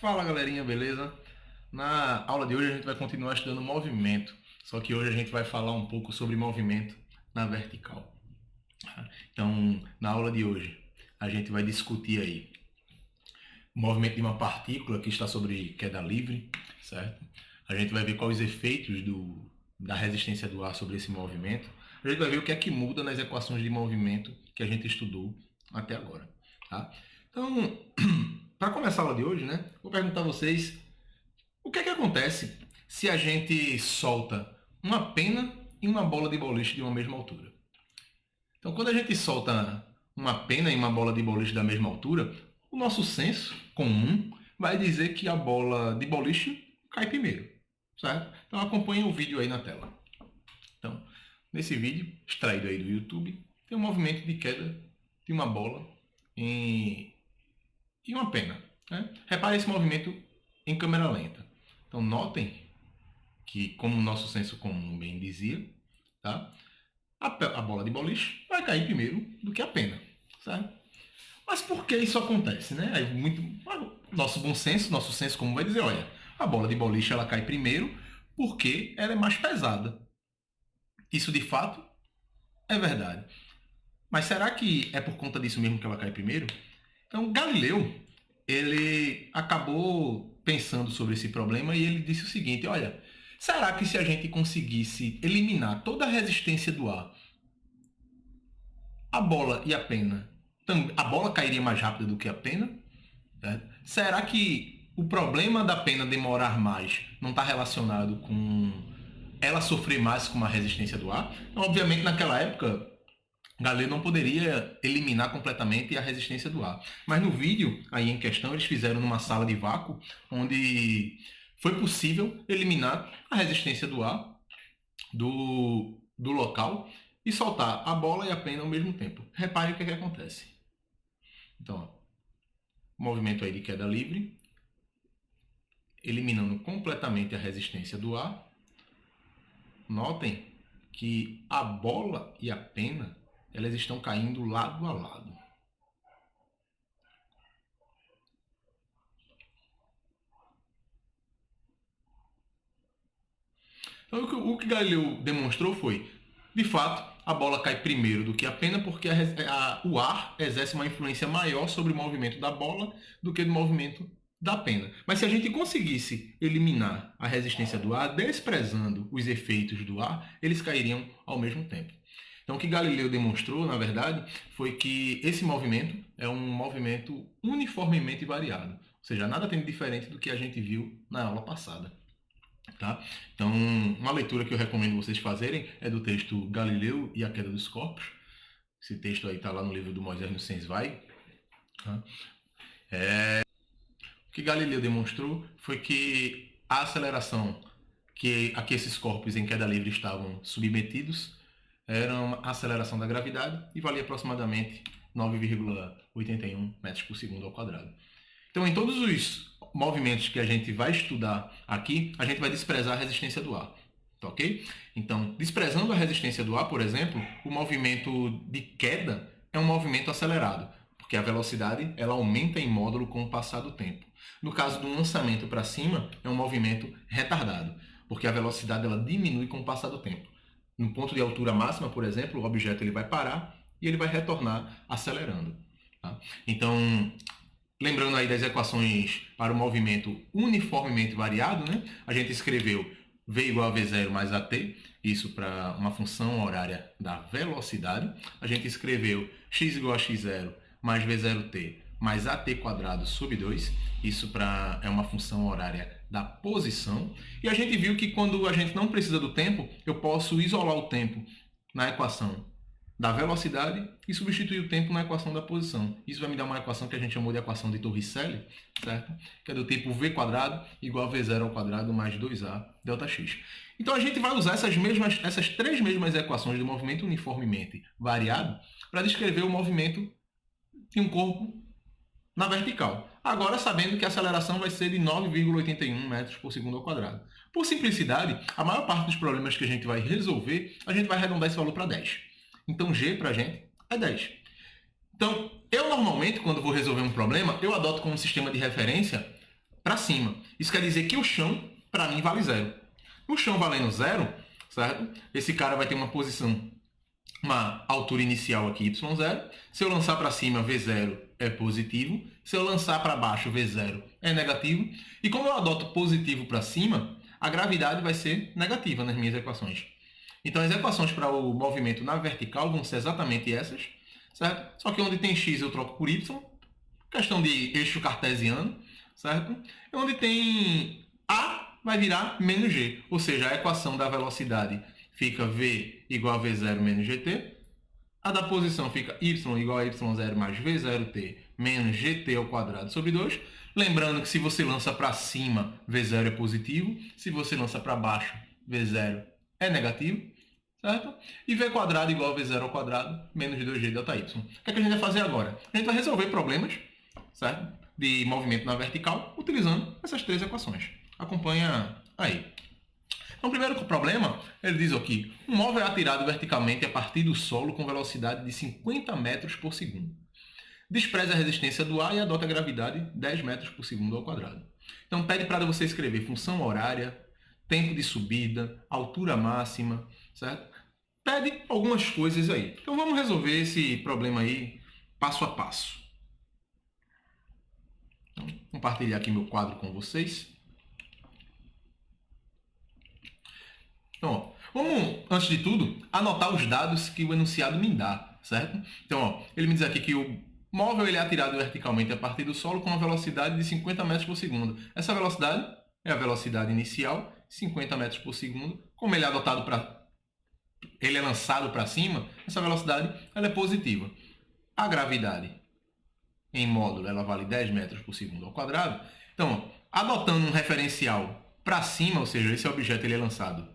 Fala galerinha, beleza? Na aula de hoje a gente vai continuar estudando movimento, só que hoje a gente vai falar um pouco sobre movimento na vertical. Então, na aula de hoje, a gente vai discutir aí o movimento de uma partícula que está sobre queda livre, certo? A gente vai ver quais os efeitos da resistência do ar sobre esse movimento. A gente vai ver o que é que muda nas equações de movimento que a gente estudou até agora, tá? Então, para começar a aula de hoje, né, vou perguntar a vocês o que é que acontece se a gente solta uma pena e uma bola de boliche de uma mesma altura. Então, quando a gente solta uma pena e uma bola de boliche da mesma altura, o nosso senso comum vai dizer que a bola de boliche cai primeiro, certo? Então, acompanhe o vídeo aí na tela. Então, nesse vídeo, extraído aí do YouTube, tem um movimento de queda de uma bola e uma pena, né? Repare esse movimento em câmera lenta. Então, notem que, como o nosso senso comum bem dizia, tá? A bola de boliche vai cair primeiro do que a pena, certo? Mas por que isso acontece, né? Aí nosso bom senso, nosso senso comum vai dizer, olha, a bola de boliche ela cai primeiro porque ela é mais pesada. Isso de fato é verdade. Mas será que é por conta disso mesmo que ela cai primeiro? Então, Galileu, ele acabou pensando sobre esse problema e ele disse o seguinte, olha, será que se a gente conseguisse eliminar toda a resistência do ar, a bola e a pena, a bola cairia mais rápido do que a pena? Certo? Será que o problema da pena demorar mais não está relacionado com ela sofrer mais com uma resistência do ar? Então, obviamente, naquela época, Galileu não poderia eliminar completamente a resistência do ar. Mas no vídeo aí em questão, eles fizeram numa sala de vácuo, onde foi possível eliminar a resistência do ar do local e soltar a bola e a pena ao mesmo tempo. Repare o que acontece. Então, ó, movimento aí de queda livre, eliminando completamente a resistência do ar. Notem que a bola e a pena elas estão caindo lado a lado. Então, o que Galileu demonstrou foi, de fato, a bola cai primeiro do que a pena porque o ar exerce uma influência maior sobre o movimento da bola do que do movimento da pena. Mas se a gente conseguisse eliminar a resistência do ar, desprezando os efeitos do ar, eles cairiam ao mesmo tempo. Então, o que Galileu demonstrou, na verdade, foi que esse movimento é um movimento uniformemente variado. Ou seja, nada tem de diferente do que a gente viu na aula passada. Tá? Então, uma leitura que eu recomendo vocês fazerem é do texto Galileu e a Queda dos Corpos. Esse texto aí está lá no livro do Moisés Nussensweig. Tá? O que Galileu demonstrou foi que a aceleração a que esses corpos em queda livre estavam submetidos era uma aceleração da gravidade e valia aproximadamente 9,81 metros por segundo ao quadrado. Então, em todos os movimentos que a gente vai estudar aqui, a gente vai desprezar a resistência do ar, tá ok? Então, desprezando a resistência do ar, por exemplo, o movimento de queda é um movimento acelerado, porque a velocidade ela aumenta em módulo com o passar do tempo. No caso do lançamento para cima, é um movimento retardado, porque a velocidade ela diminui com o passar do tempo. No ponto de altura máxima, por exemplo, o objeto ele vai parar e ele vai retornar acelerando. Tá? Então, lembrando aí das equações para o movimento uniformemente variado, né? A gente escreveu V igual a V0 mais AT, isso para uma função horária da velocidade. A gente escreveu x igual a x0 mais V0t mais AT quadrado sobre 2, isso é uma função horária da posição. E a gente viu que quando a gente não precisa do tempo, eu posso isolar o tempo na equação da velocidade e substituir o tempo na equação da posição. Isso vai me dar uma equação que a gente chamou de equação de Torricelli, certo? Que é do tipo v quadrado igual a v0 ao quadrado mais 2a delta x. Então a gente vai usar essas três mesmas equações do movimento uniformemente variado para descrever o movimento de um corpo na vertical. Agora sabendo que a aceleração vai ser de 9,81 metros por segundo ao quadrado. Por simplicidade, a maior parte dos problemas que a gente vai resolver, a gente vai arredondar esse valor para 10. Então, G para a gente é 10. Então, eu normalmente, quando vou resolver um problema, eu adoto como sistema de referência para cima. Isso quer dizer que o chão, para mim, vale 0. O chão valendo 0, certo? Esse cara vai ter uma posição, uma altura inicial aqui, y0. Se eu lançar para cima, v0 é positivo. Se eu lançar para baixo, v0 é negativo. E como eu adoto positivo para cima, a gravidade vai ser negativa nas minhas equações. Então, as equações para o movimento na vertical vão ser exatamente essas, certo? Só que onde tem x eu troco por y, questão de eixo cartesiano, certo? E onde tem a vai virar menos g, ou seja, a equação da velocidade fica v igual a v0 menos gt, a da posição fica y igual a y0 mais v0t menos gt ao quadrado sobre 2. Lembrando que se você lança para cima, v0 é positivo, se você lança para baixo, v0 é negativo, certo? E v quadrado igual a v0 ao quadrado menos 2g delta y. O que é que a gente vai fazer agora? A gente vai resolver problemas, certo? De movimento na vertical usando essas três equações. Acompanha aí. Então, o primeiro problema, ele diz aqui, um móvel é atirado verticalmente a partir do solo com velocidade de 50 metros por segundo. Despreza a resistência do ar e adota a gravidade 10 metros por segundo ao quadrado. Então, pede para você escrever função horária, tempo de subida, altura máxima, certo? Pede algumas coisas aí. Então, vamos resolver esse problema aí passo a passo. Então, vou compartilhar aqui meu quadro com vocês. Então, ó, vamos, antes de tudo, anotar os dados que o enunciado me dá, certo? Então, ó, ele me diz aqui que o móvel ele é atirado verticalmente a partir do solo com uma velocidade de 50 metros por segundo. Essa velocidade é a velocidade inicial, 50 metros por segundo. Como ele é adotado ele é lançado para cima, essa velocidade ela é positiva. A gravidade em módulo ela vale 10 metros por segundo ao quadrado. Então, ó, adotando um referencial para cima, ou seja, esse objeto ele é lançado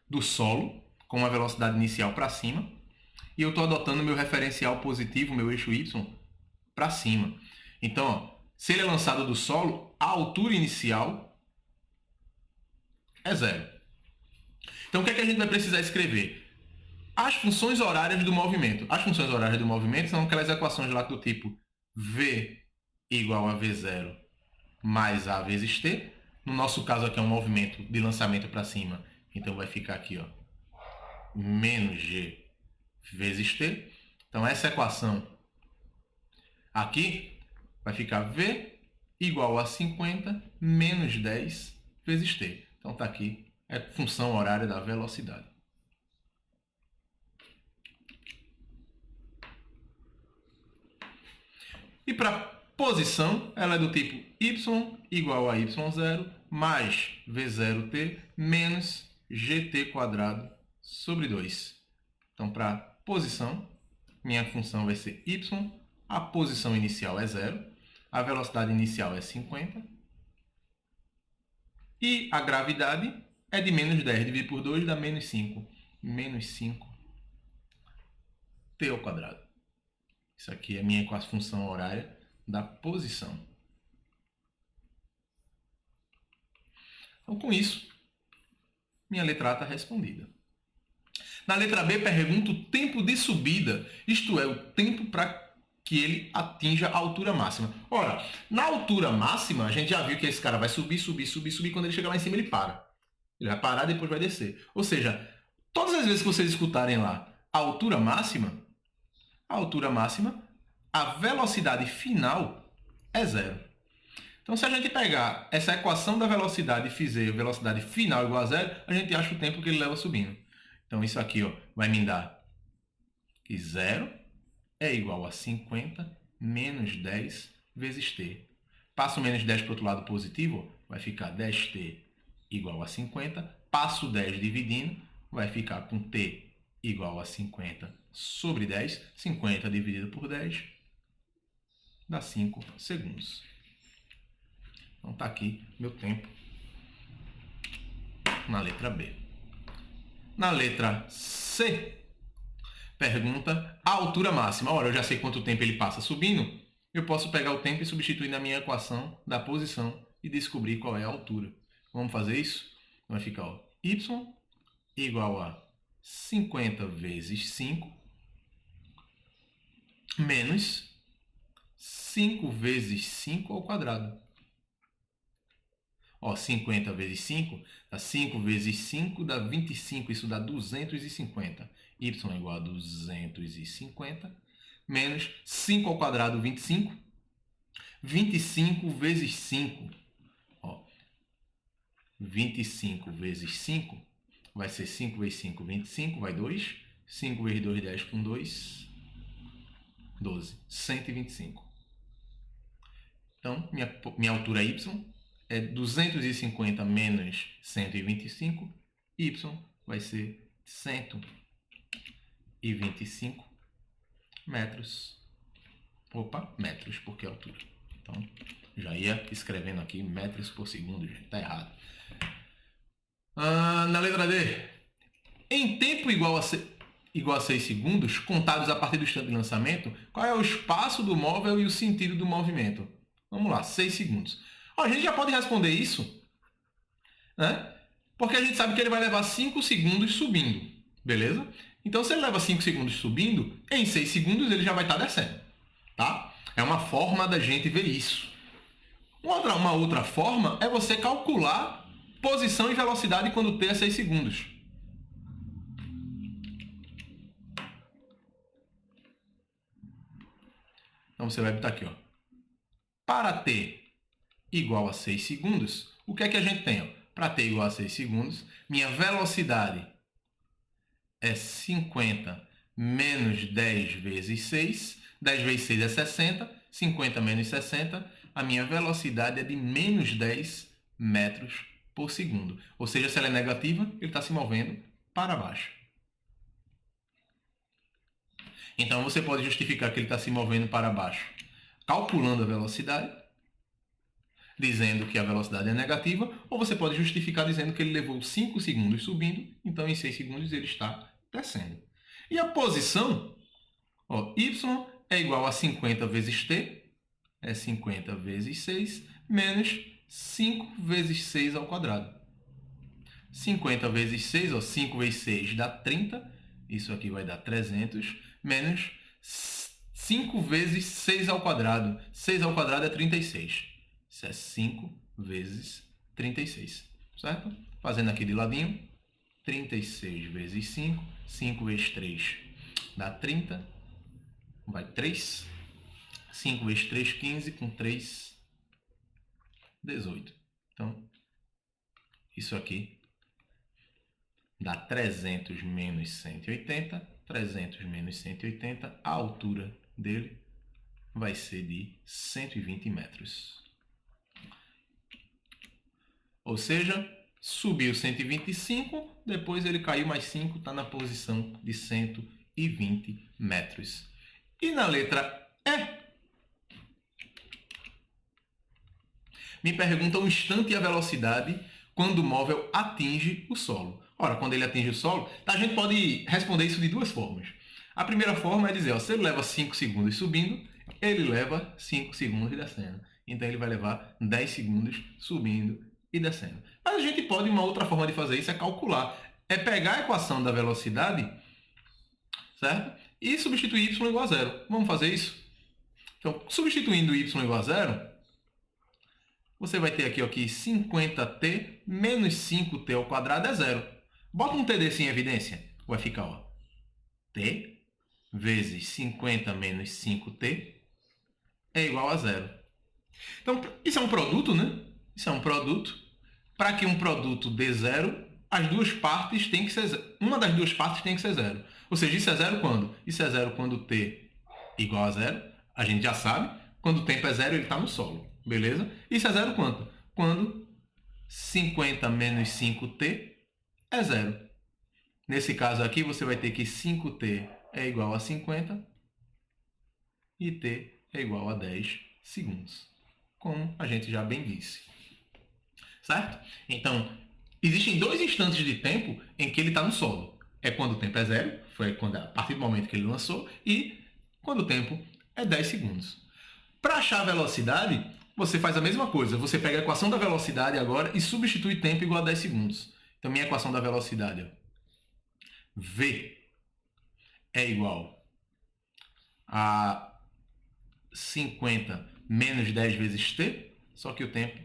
do solo, com uma velocidade inicial para cima, e eu estou adotando meu referencial positivo, meu eixo y, para cima. Então, ó, se ele é lançado do solo, a altura inicial é 0. Então, o que é que a gente vai precisar escrever? As funções horárias do movimento. As funções horárias do movimento são aquelas equações lá do tipo v igual a v0 mais a vezes t. No nosso caso aqui é um movimento de lançamento para cima. Então, vai ficar aqui, ó, menos g vezes t. Então, essa equação aqui vai ficar v igual a 50 menos 10 vezes t. Então, está aqui a função horária da velocidade. E para posição, ela é do tipo y igual a y0 mais v0t menos gt quadrado sobre 2. Então, para posição, minha função vai ser y, a posição inicial é 0, a velocidade inicial é 50, e a gravidade é de menos 10, dividido por 2 dá menos 5. Menos 5 t ao quadrado. Isso aqui é a minha função horária da posição. Então, com isso, minha letra A está respondida. Na letra B, pergunta o tempo de subida, isto é, o tempo para que ele atinja a altura máxima. Ora, na altura máxima, a gente já viu que esse cara vai subir, subir, subir, subir, quando ele chegar lá em cima ele para. Ele vai parar e depois vai descer. Ou seja, todas as vezes que vocês escutarem lá a altura máxima, a velocidade final é 0. Então, se a gente pegar essa equação da velocidade e fizer a velocidade final igual a 0, a gente acha o tempo que ele leva subindo. Então, isso aqui, ó, vai me dar que 0 é igual a 50 menos 10 vezes t. Passo menos 10 para o outro lado positivo, vai ficar 10t igual a 50. Passo 10 dividindo, vai ficar com t igual a 50 sobre 10. 50 dividido por 10 dá 5 segundos. Então, está aqui meu tempo na letra B. Na letra C, pergunta a altura máxima. Ora, eu já sei quanto tempo ele passa subindo. Eu posso pegar o tempo e substituir na minha equação da posição e descobrir qual é a altura. Vamos fazer isso? Vai ficar, ó, y igual a 50 vezes 5 menos 5 vezes 5 ao quadrado. Ó, 50 vezes 5, dá 5 vezes 5, dá 25, isso dá 250. Y é igual a 250, menos 5 ao quadrado, 25. 25 vezes 5, ó, 25 vezes 5, vai ser 5 vezes 5, 25, vai 2. 5 vezes 2, 10 com 2, 12, 125. Então, minha altura y é 250 menos 125, y vai ser 125 metros. Opa, metros, porque é altura. Então, já ia escrevendo aqui metros por segundo, gente, tá errado. Na letra D, em tempo igual a 6 segundos, contados a partir do instante de lançamento, qual é o espaço do móvel e o sentido do movimento? Vamos lá, 6 segundos. Ó, a gente já pode responder isso, né? Porque a gente sabe que ele vai levar 5 segundos subindo, beleza? Então, se ele leva 5 segundos subindo, em 6 segundos ele já vai estar descendo, tá? É uma forma da gente ver isso. Uma outra forma é você calcular posição e velocidade quando t é 6 segundos. Então, você vai botar aqui, ó. Para t igual a 6 segundos, o que é que a gente tem? Para t igual a 6 segundos, minha velocidade é 50 menos 10 vezes 6. 10 vezes 6 é 60. 50 menos 60, a minha velocidade é de menos 10 metros por segundo. Ou seja, se ela é negativa, ele está se movendo para baixo. Então, você pode justificar que ele está se movendo para baixo calculando a velocidade, dizendo que a velocidade é negativa, ou você pode justificar dizendo que ele levou 5 segundos subindo, então em 6 segundos ele está descendo. E a posição, ó, y é igual a 50 vezes t, é 50 vezes 6, menos 5 vezes 6 ao quadrado. 50 vezes 6, ó, 5 vezes 6 dá 30, isso aqui vai dar 300, menos 5 vezes 6 ao quadrado. 6 ao quadrado é 36. Isso é 5 vezes 36, certo? Fazendo aqui de ladinho, 36 vezes 5, 5 vezes 3 dá 30, vai 3. 5 vezes 3, 15, com 3, 18. Então, isso aqui dá 300 menos 180. 300 menos 180, a altura dele vai ser de 120 metros. Ou seja, subiu 125, depois ele caiu mais 5, está na posição de 120 metros. E na letra E, me pergunta o instante e a velocidade quando o móvel atinge o solo. Ora, quando ele atinge o solo, a gente pode responder isso de duas formas. A primeira forma é dizer, ó, se ele leva 5 segundos subindo, ele leva 5 segundos descendo. Então, ele vai levar 10 segundos subindo e descendo. Mas a gente pode, uma outra forma de fazer isso é calcular. É pegar a equação da velocidade, certo? E substituir y igual a zero. Vamos fazer isso? Então, substituindo y igual a zero, você vai ter aqui, ó, que 50t menos 5t ao quadrado é zero. Bota um t desse em evidência. Vai ficar, ó, t vezes 50 menos 5t é igual a zero. Então, isso é um produto, né? Isso é um produto. Para que um produto dê zero, as duas partes têm que ser zero. Uma das duas partes tem que ser zero. Ou seja, isso é zero quando? Isso é zero quando t igual a zero. A gente já sabe. Quando o tempo é zero, ele está no solo. Beleza? Isso é zero quanto? Quando 50 menos 5t é zero. Nesse caso aqui, você vai ter que 5t é igual a 50 e t é igual a 10 segundos. Como a gente já bem disse. Certo? Então, existem dois instantes de tempo em que ele está no solo. É quando o tempo é zero, foi a partir do momento que ele lançou, e quando o tempo é 10 segundos. Para achar a velocidade, você faz a mesma coisa. Você pega a equação da velocidade agora e substitui tempo igual a 10 segundos. Então, minha equação da velocidade, ó, V é igual a 50 menos 10 vezes t, só que o tempo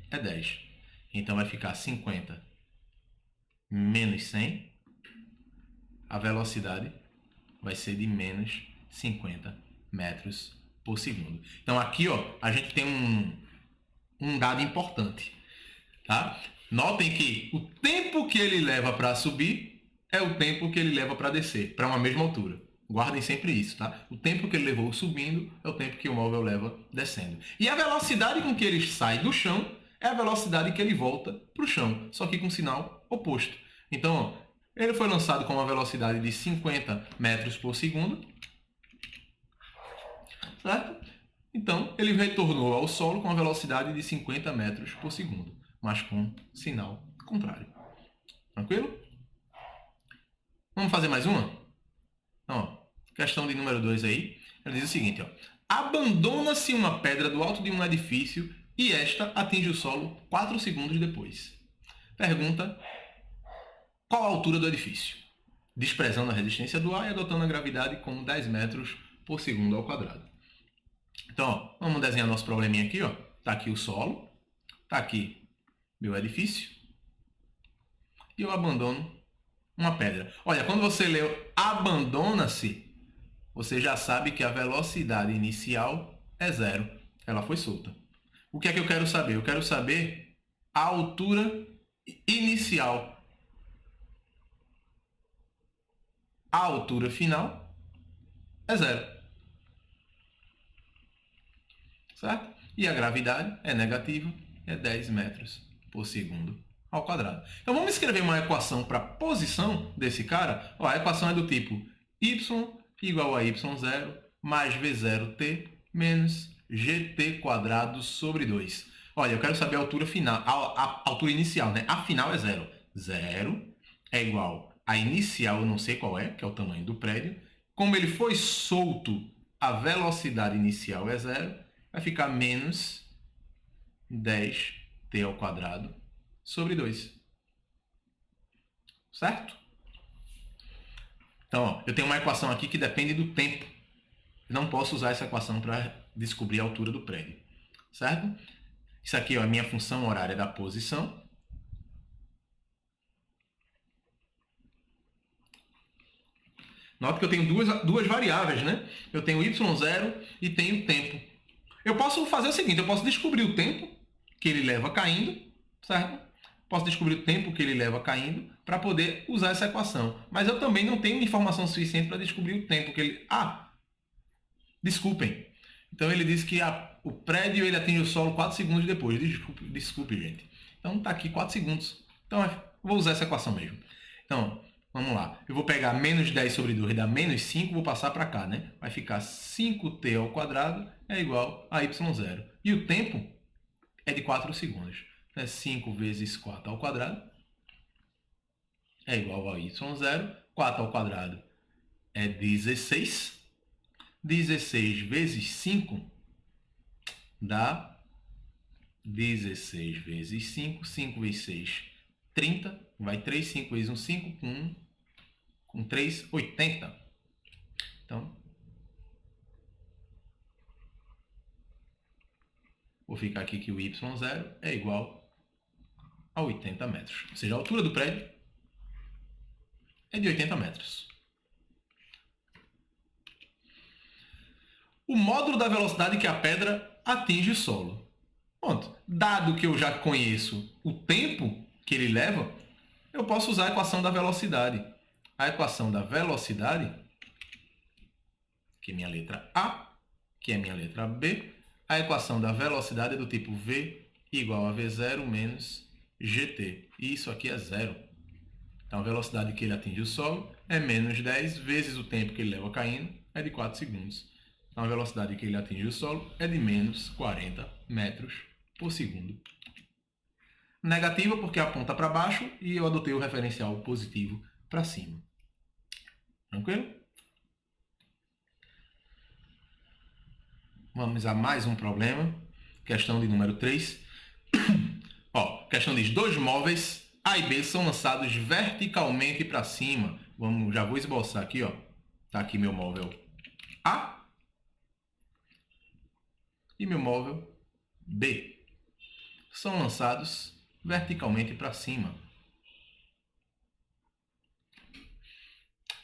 é 10. Então vai ficar 50 menos 100. A velocidade vai ser de menos 50 metros por segundo. Então aqui, ó, a gente tem um dado importante, tá? Notem que o tempo que ele leva para subir é o tempo que ele leva para descer, para uma mesma altura. Guardem sempre isso, tá? O tempo que ele levou subindo é o tempo que o móvel leva descendo. E a velocidade com que ele sai do chão é a velocidade que ele volta para o chão, só que com sinal oposto. Então, ó, ele foi lançado com uma velocidade de 50 metros por segundo, certo? Então, ele retornou ao solo com a velocidade de 50 metros por segundo, mas com sinal contrário. Tranquilo? Vamos fazer mais uma? Então, ó, questão de número 2 aí. Ele diz o seguinte, ó. Abandona-se uma pedra do alto de um edifício e esta atinge o solo 4 segundos depois. Pergunta: qual a altura do edifício? Desprezando a resistência do ar e adotando a gravidade como 10 metros por segundo ao quadrado. Então, ó, vamos desenhar nosso probleminha aqui. Está aqui o solo, está aqui meu edifício e eu abandono uma pedra. Olha, quando você leu abandona-se, você já sabe que a velocidade inicial é 0. Ela foi solta. O que é que eu quero saber? Eu quero saber a altura inicial. A altura final é 0. Certo? E a gravidade é negativa, é 10 metros por segundo ao quadrado. Então vamos escrever uma equação para a posição desse cara. Ó, a equação é do tipo y igual a y0 mais v0t menos gt quadrado sobre 2. Olha, eu quero saber a altura final, a altura inicial, né? A final é 0. 0 é igual a inicial, eu não sei qual é, que é o tamanho do prédio. Como ele foi solto, a velocidade inicial é 0. Vai ficar menos 10t ao quadrado sobre 2. Certo? Então, ó, eu tenho uma equação aqui que depende do tempo. Não posso usar essa equação para descobrir a altura do prédio. Certo? Isso aqui ó, é a minha função horária da posição. Nota que eu tenho duas variáveis, né? Eu tenho y0 e tenho tempo. Eu posso fazer o seguinte, eu posso descobrir o tempo que ele leva caindo, certo? Posso descobrir o tempo que ele leva caindo para poder usar essa equação. Mas eu também não tenho informação suficiente para descobrir o tempo que ele... desculpem. Então ele diz que o prédio ele atinge o solo 4 segundos depois. Desculpe, gente. Então está aqui 4 segundos. Então vou usar essa equação mesmo. Então, vamos lá. Eu vou pegar menos 10 sobre 2 dá menos 5, vou passar para cá, né? Vai ficar 5t ao quadrado é igual a y0. E o tempo é de 4 segundos. 5 vezes 4 ao quadrado é igual a y0. 4 ao quadrado é 16. 16 vezes 5 dá 16 vezes 5. 5 vezes 6, 30. Vai 3, 5 vezes 1, 5. Com 3, 80. Então, vou ficar aqui que o y0 é igual a 80 metros. Ou seja, a altura do prédio é de 80 metros. O módulo da velocidade que a pedra atinge o solo. Pronto. Dado que eu já conheço o tempo que ele leva, eu posso usar a equação da velocidade. A equação da velocidade, que é minha letra A, que é minha letra B, a equação da velocidade é do tipo V igual a V0 menos GT. E isso aqui é 0. Então, a velocidade que ele atinge o solo é menos 10 vezes o tempo que ele leva caindo, é de 4 segundos. Então, a velocidade que ele atinge o solo é de menos 40 metros por segundo. Negativa porque aponta para baixo e eu adotei o referencial positivo para cima. Tranquilo? Vamos a mais um problema. Questão de número 3. Ó, questão diz: dois móveis A e B são lançados verticalmente para cima. Já vou esboçar aqui, ó. Tá aqui meu móvel A e meu móvel B. São lançados verticalmente para cima.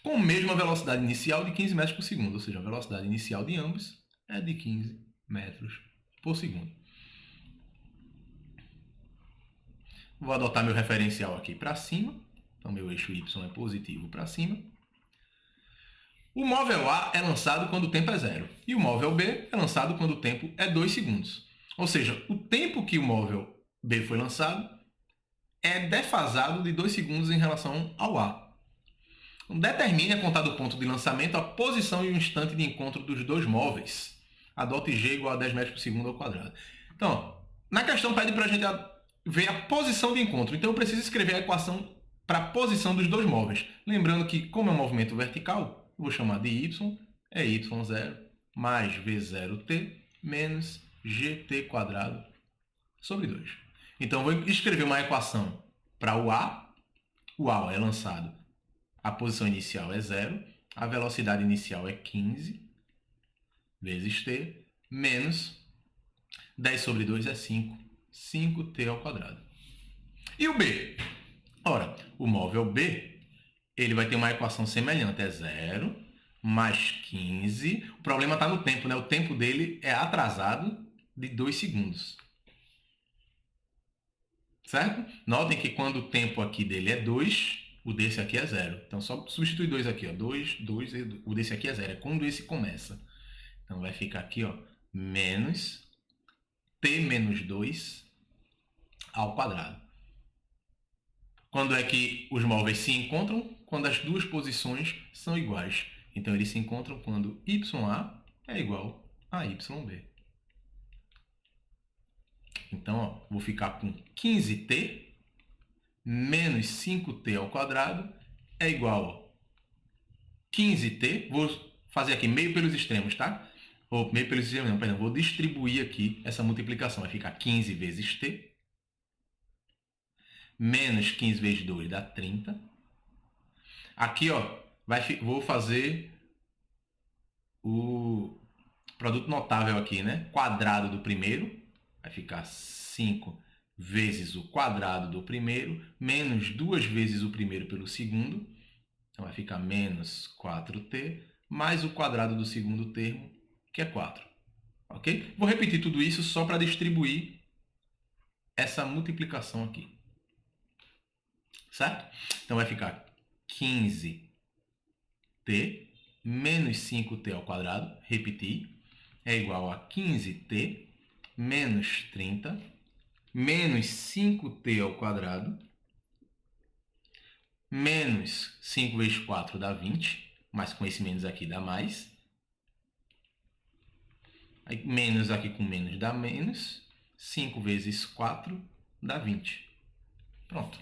Com a mesma velocidade inicial de 15 metros por segundo, ou seja, a velocidade inicial de ambos é de 15 metros por segundo. Vou adotar meu referencial aqui para cima, então meu eixo Y é positivo para cima. O móvel A é lançado quando o tempo é 0 e o móvel B é lançado quando o tempo é 2 segundos. Ou seja, o tempo que o móvel B foi lançado é defasado de 2 segundos em relação ao A. Determine, a contar do ponto de lançamento, a posição e o instante de encontro dos dois móveis. Adote G igual a 10 metros por segundo ao quadrado. Então, na questão pede para a gente ver a posição de encontro. Então, eu preciso escrever a equação para a posição dos dois móveis. Lembrando que, como é um movimento vertical, eu vou chamar de y, é y0 mais v0t menos gt quadrado sobre 2. Então, vou escrever uma equação para o A. O A é lançado. A posição inicial é 0, a velocidade inicial é 15 vezes t, menos 10 sobre 2 é 5, 5t ao quadrado. E o B? Ora, o móvel B, ele vai ter uma equação semelhante, é 0 mais 15. O problema está no tempo, né? O tempo dele é atrasado de 2 segundos. Certo? Notem que quando o tempo aqui dele é 2, o desse aqui é 0. Então, só substitui 2 aqui, ó. 2, o desse aqui é 0. É quando esse começa. Então, vai ficar aqui, ó, menos t menos 2 ao quadrado. Quando é que os móveis se encontram? Quando as duas posições são iguais. Então, eles se encontram quando YA é igual a YB. Então, ó, vou ficar com 15t menos 5t ao quadrado é igual a 15t. Vou fazer aqui meio pelos extremos, tá? Ou meio pelos extremos não, perdão. Vou distribuir aqui essa multiplicação. Vai ficar 15 vezes t menos 15 vezes 2 dá 30. Aqui, ó, vou fazer o produto notável aqui, né? Quadrado do primeiro. Vai ficar 5 vezes o quadrado do primeiro, menos 2 vezes o primeiro pelo segundo. Então, vai ficar menos 4t, mais o quadrado do segundo termo, que é 4. Ok? Vou repetir tudo isso só para distribuir essa multiplicação aqui. Certo? Então, vai ficar 15t menos 5t ao quadrado, repetir, é igual a 15t menos 30 menos 5t ao quadrado, menos 5 vezes 4 dá 20, mas com esse menos aqui dá mais. Aí, menos aqui com menos dá menos. 5 vezes 4 dá 20. Pronto.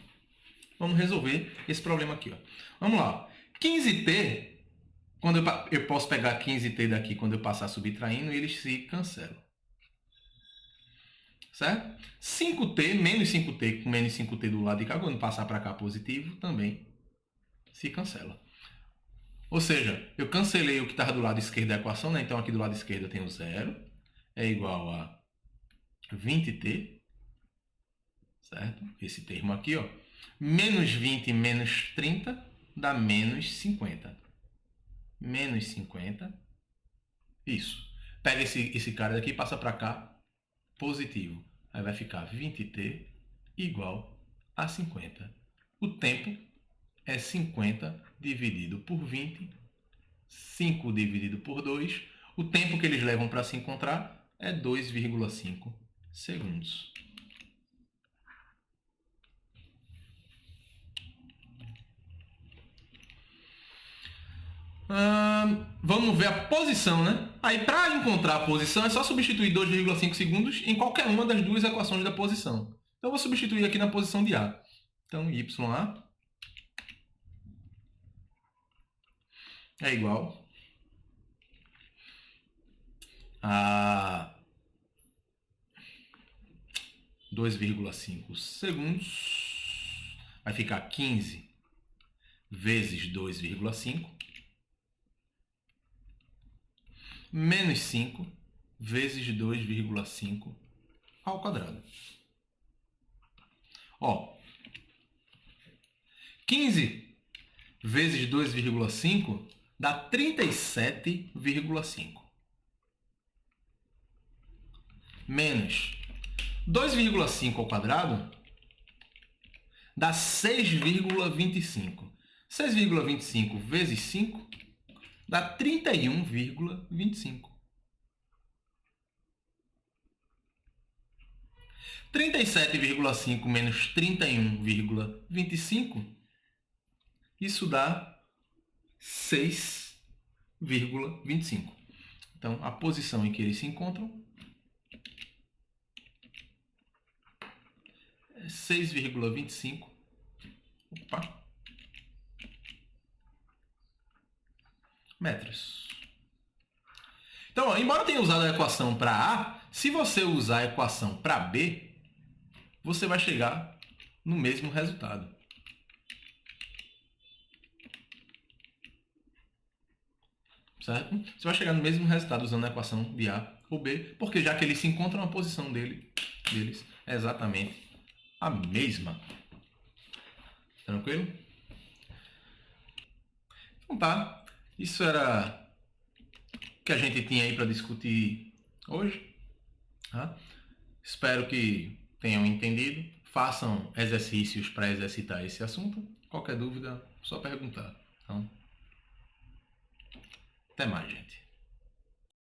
Vamos resolver esse problema aqui, ó. Vamos lá. 15t, quando eu posso pegar 15t daqui quando eu passar subtraindo, eles se cancelam. Certo? 5t, menos 5t com menos 5t do lado de cá, quando passar para cá positivo, também se cancela. Ou seja, eu cancelei o que estava do lado esquerdo da equação, né? Então aqui do lado esquerdo eu tenho 0, é igual a 20t, certo? Esse termo aqui, ó. Menos 20 menos 30 dá menos 50. Menos 50. Isso. Pega esse cara daqui e passa para cá positivo. Aí vai ficar 20t igual a 50. O tempo é 50 dividido por 20. 5 dividido por 2. O tempo que eles levam para se encontrar é 2,5 segundos. Vamos ver a posição, né? Aí, para encontrar a posição, é só substituir 2,5 segundos em qualquer uma das duas equações da posição. Então, eu vou substituir aqui na posição de A. Então, YA é igual a 2,5 segundos. Vai ficar 15 vezes 2,5 menos 5 vezes 2,5 ao quadrado. Ó, 15 vezes 2,5 dá 37,5. Menos 2,5 ao quadrado dá 6,25. 6,25 vezes 5 dá 31,25. 37,5 menos 31,25, isso dá 6,25. Então, a posição em que eles se encontram é 6,25. Opa! Metros. Então, ó, embora eu tenha usado a equação para A, se você usar a equação para B, você vai chegar no mesmo resultado. Certo? Você vai chegar no mesmo resultado usando a equação de A ou B, porque já que eles se encontram, a posição deles é exatamente a mesma. Tranquilo? Então tá. Isso era o que a gente tinha aí para discutir hoje. Tá? Espero que tenham entendido. Façam exercícios para exercitar esse assunto. Qualquer dúvida, só perguntar. Então, até mais, gente.